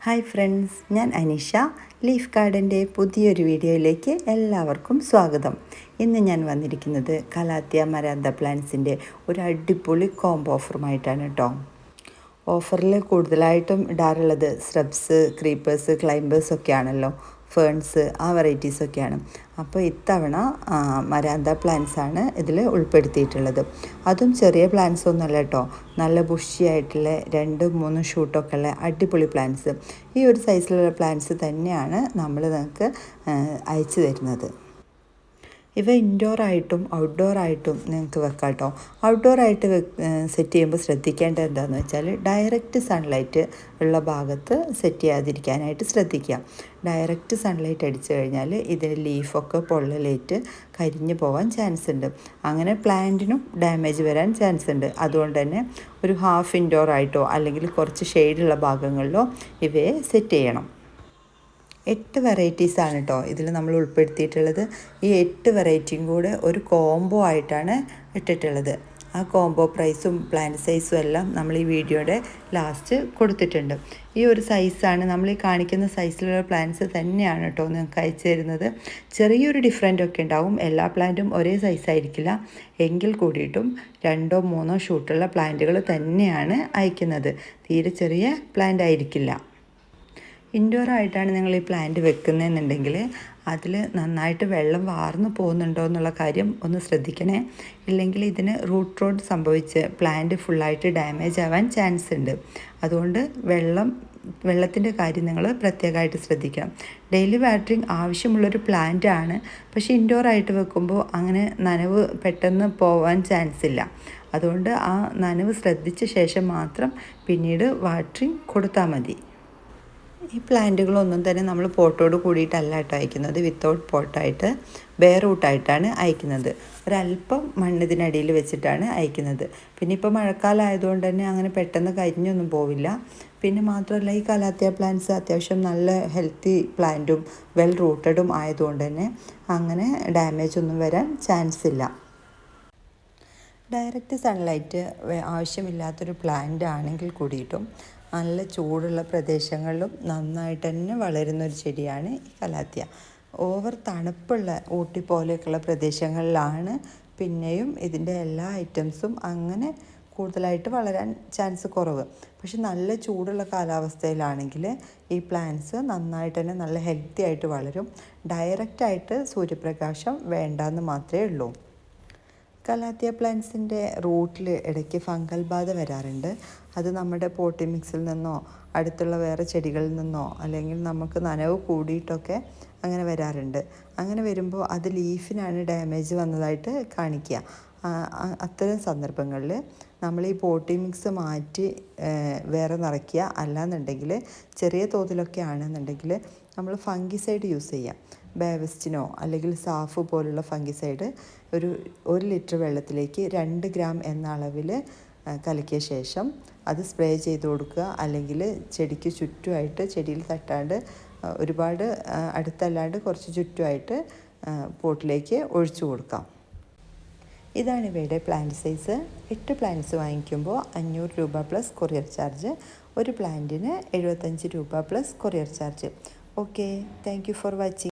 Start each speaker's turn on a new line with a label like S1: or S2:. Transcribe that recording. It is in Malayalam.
S1: ഹായ് ഫ്രണ്ട്സ്, ഞാൻ അനീഷ. ലീഫ് ഗാർഡൻ്റെ പുതിയൊരു വീഡിയോയിലേക്ക് എല്ലാവർക്കും സ്വാഗതം. ഇന്ന് ഞാൻ വന്നിരിക്കുന്നത് കലാത്തിയ മരാന്ത പ്ലാന്റ്സിൻ്റെ ഒരു അടിപൊളി കോംബോ ഓഫറുമായിട്ടാണ് കേട്ടോ. ഓഫറിൽ കൂടുതലായിട്ടും ഇടാറുള്ളത് സ്രബ്സ്, ക്രീപ്പേഴ്സ്, ക്ലൈംബേഴ്സ് ഒക്കെ ആണല്ലോ, ഫേൺസ്, ആ വെറൈറ്റീസൊക്കെയാണ്. അപ്പോൾ ഇത്തവണ മരാന്ത പ്ലാന്റ്സ് ആണ് ഇതിൽ ഉൾപ്പെടുത്തിയിട്ടുള്ളത്. അതും ചെറിയ പ്ലാന്റ്സ് ഒന്നുമല്ല കേട്ടോ, നല്ല ബുഷിയായിട്ടുള്ള 2-3 ഷൂട്ടൊക്കെ ഉള്ള അടിപൊളി പ്ലാന്റ്സ്. ഈ ഒരു സൈസിലുള്ള പ്ലാന്റ്സ് തന്നെയാണ് നമ്മൾ നിങ്ങൾക്ക് അയച്ചു തരുന്നത്. ഇവ ഇൻഡോറായിട്ടും ഔട്ട്ഡോറായിട്ടും നിങ്ങൾക്ക് വെക്കാം കേട്ടോ. ഔട്ട്ഡോറായിട്ട് സെറ്റ് ചെയ്യുമ്പോൾ ശ്രദ്ധിക്കേണ്ടത് എന്താണെന്ന് വെച്ചാൽ ഡയറക്റ്റ് സൺലൈറ്റ് ഉള്ള ഭാഗത്ത് സെറ്റ് ചെയ്യാതിരിക്കാനായിട്ട് ശ്രദ്ധിക്കുക. ഡയറക്റ്റ് സൺലൈറ്റ് അടിച്ചു കഴിഞ്ഞാൽ ഇതിന് ലീഫൊക്കെ പൊള്ളലേറ്റ് കരിഞ്ഞു പോകാൻ ചാൻസ് ഉണ്ട്. അങ്ങനെ പ്ലാന്റിനും ഡാമേജ് വരാൻ ചാൻസ് ഉണ്ട്. അതുകൊണ്ട് തന്നെ ഒരു ഹാഫ് ഇൻഡോറായിട്ടോ അല്ലെങ്കിൽ കുറച്ച് ഷെയ്ഡുള്ള ഭാഗങ്ങളിലോ ഇവയെ സെറ്റ് ചെയ്യണം. 8 വെറൈറ്റീസാണ് കേട്ടോ ഇതിൽ നമ്മൾ ഉൾപ്പെടുത്തിയിട്ടുള്ളത്. ഈ 8 വെറൈറ്റിയും കൂടെ ഒരു കോംബോ ആയിട്ടാണ് ഇട്ടിട്ടുള്ളത്. ആ കോംബോ പ്രൈസും പ്ലാന്റ് സൈസും എല്ലാം നമ്മൾ ഈ വീഡിയോയുടെ ലാസ്റ്റ് കൊടുത്തിട്ടുണ്ട്. ഈ ഒരു സൈസാണ് നമ്മൾ ഈ കാണിക്കുന്ന സൈസിലുള്ള പ്ലാന്റ്സ് തന്നെയാണ് കേട്ടോ നിങ്ങൾക്ക് അയച്ചു തരുന്നത്. ചെറിയൊരു ഡിഫറൻറ്റ് ഒക്കെ ഉണ്ടാവും, എല്ലാ പ്ലാന്റും ഒരേ സൈസായിരിക്കില്ല. എങ്കിൽ കൂടിയിട്ടും 2-3 ഷൂട്ടുള്ള പ്ലാന്റുകൾ തന്നെയാണ് അയക്കുന്നത്. തീരെ ചെറിയ പ്ലാന്റ് ആയിരിക്കില്ല. ഇൻഡോറായിട്ടാണ് നിങ്ങൾ ഈ പ്ലാന്റ് വെക്കുന്നതെന്നുണ്ടെങ്കിൽ അതിൽ നന്നായിട്ട് വെള്ളം വാർന്നു പോകുന്നുണ്ടോ എന്നുള്ള കാര്യം ഒന്ന് ശ്രദ്ധിക്കണേ. ഇല്ലെങ്കിൽ ഇതിന് റൂട്ട് റോഡ് സംഭവിച്ച് പ്ലാന്റ് ഫുള്ളായിട്ട് ഡാമേജ് ആവാൻ ചാൻസ് ഉണ്ട്. അതുകൊണ്ട് വെള്ളത്തിൻ്റെ കാര്യം നിങ്ങൾ പ്രത്യേകമായിട്ട് ശ്രദ്ധിക്കണം. ഡെയിലി വാട്ടറിങ് ആവശ്യമുള്ളൊരു പ്ലാന്റ് ആണ്, പക്ഷേ ഇൻഡോറായിട്ട് വെക്കുമ്പോൾ അങ്ങനെ നനവ് പെട്ടെന്ന് പോവാൻ ചാൻസ് ഇല്ല. അതുകൊണ്ട് ആ നനവ് ശ്രദ്ധിച്ച ശേഷം മാത്രം പിന്നീട് വാട്ടറിങ് കൊടുത്താൽ മതി. ഈ പ്ലാന്റുകളൊന്നും തന്നെ നമ്മൾ പോട്ടോട് കൂടിയിട്ടല്ല കേട്ടോ അയക്കുന്നത്, വിത്തൗട്ട് പോട്ടായിട്ട് ബെയർ റൂട്ടായിട്ടാണ് അയക്കുന്നത്. ഒരല്പം മണ്ണ് ഇതിനടിയിൽ വെച്ചിട്ടാണ് അയക്കുന്നത്. പിന്നെ ഇപ്പോൾ മഴക്കാലം ആയതുകൊണ്ട് തന്നെ അങ്ങനെ പെട്ടെന്ന് കരിഞ്ഞൊന്നും പോവില്ല. പിന്നെ മാത്രമല്ല ഈ കലാത്തിയ പ്ലാന്റ്സ് അത്യാവശ്യം നല്ല ഹെൽത്തി പ്ലാന്റും വെൽ റൂട്ടഡും ആയതുകൊണ്ട് തന്നെ അങ്ങനെ ഡാമേജ് ഒന്നും വരാൻ ചാൻസ് ഇല്ല. ഡയറക്റ്റ് സൺലൈറ്റ് ആവശ്യമില്ലാത്തൊരു പ്ലാന്റ് ആണെങ്കിൽ കൂടിയിട്ടും നല്ല ചൂടുള്ള പ്രദേശങ്ങളിലും നന്നായിട്ട് തന്നെ വളരുന്നൊരു ചെടിയാണ് ഈ കലാത്തിയ. ഓവർ തണുപ്പുള്ള ഊട്ടി പോലെയൊക്കെയുള്ള പ്രദേശങ്ങളിലാണ് പിന്നെയും ഇതിൻ്റെ എല്ലാ ഐറ്റംസും അങ്ങനെ കൂടുതലായിട്ട് വളരാൻ ചാൻസ് കുറവ്. പക്ഷെ നല്ല ചൂടുള്ള കാലാവസ്ഥയിലാണെങ്കിൽ ഈ പ്ലാന്റ്സ് നന്നായിട്ട് തന്നെ നല്ല ഹെൽത്തി ആയിട്ട് വളരും. ഡയറക്റ്റായിട്ട് സൂര്യപ്രകാശം വേണ്ടാന്ന് മാത്രമേ ഉള്ളൂ. കലാത്തിയ പ്ലാന്റ്സിൻ്റെ റൂട്ടിൽ ഇടയ്ക്ക് ഫംഗൽ ബാധ വരാറുണ്ട്. അത് നമ്മുടെ പോട്ടി മിക്സിൽ നിന്നോ അടുത്തുള്ള വേറെ ചെടികളിൽ നിന്നോ അല്ലെങ്കിൽ നമുക്ക് നനവ് കൂടിയിട്ടൊക്കെ അങ്ങനെ വരാറുണ്ട്. അങ്ങനെ വരുമ്പോൾ അത് ലീഫിനാണ് ഡാമേജ് വന്നതായിട്ട് കാണിക്കുക. അത്തരം സന്ദർഭങ്ങളിൽ നമ്മൾ ഈ പോട്ടി മിക്സ് മാറ്റി വേറെ നിറയ്ക്കുക. അല്ലാന്നുണ്ടെങ്കിൽ ചെറിയ തോതിലൊക്കെ ആണെന്നുണ്ടെങ്കിൽ നമ്മൾ ഫംഗിസൈഡ് യൂസ് ചെയ്യാം. ബാവസ്റ്റിനോ അല്ലെങ്കിൽ സാഫ് പോലുള്ള ഫംഗിസൈഡ് ഒരു 1 ലിറ്റർ വെള്ളത്തിലേക്ക് 2 ഗ്രാം എന്ന അളവിൽ കലക്കിയ ശേഷം അത് സ്പ്രേ ചെയ്ത് കൊടുക്കുക. അല്ലെങ്കിൽ ചെടിക്ക് ചുറ്റുമായിട്ട്, ചെടിയിൽ തട്ടാണ്ട് ഒരുപാട് അടുത്തല്ലാണ്ട് കുറച്ച് ചുറ്റുമായിട്ട് പോട്ടിലേക്ക് ഒഴിച്ചു കൊടുക്കാം. ഇതാണ് ഇവയുടെ പ്ലാന്റ് സൈസ്. 8 പ്ലാന്റ്സ് വാങ്ങിക്കുമ്പോൾ 500 രൂപ പ്ലസ് കൊറിയർ ചാർജ്. ഒരു പ്ലാന്റിന് 75 രൂപ plus courier charge. Okay, thank you for watching.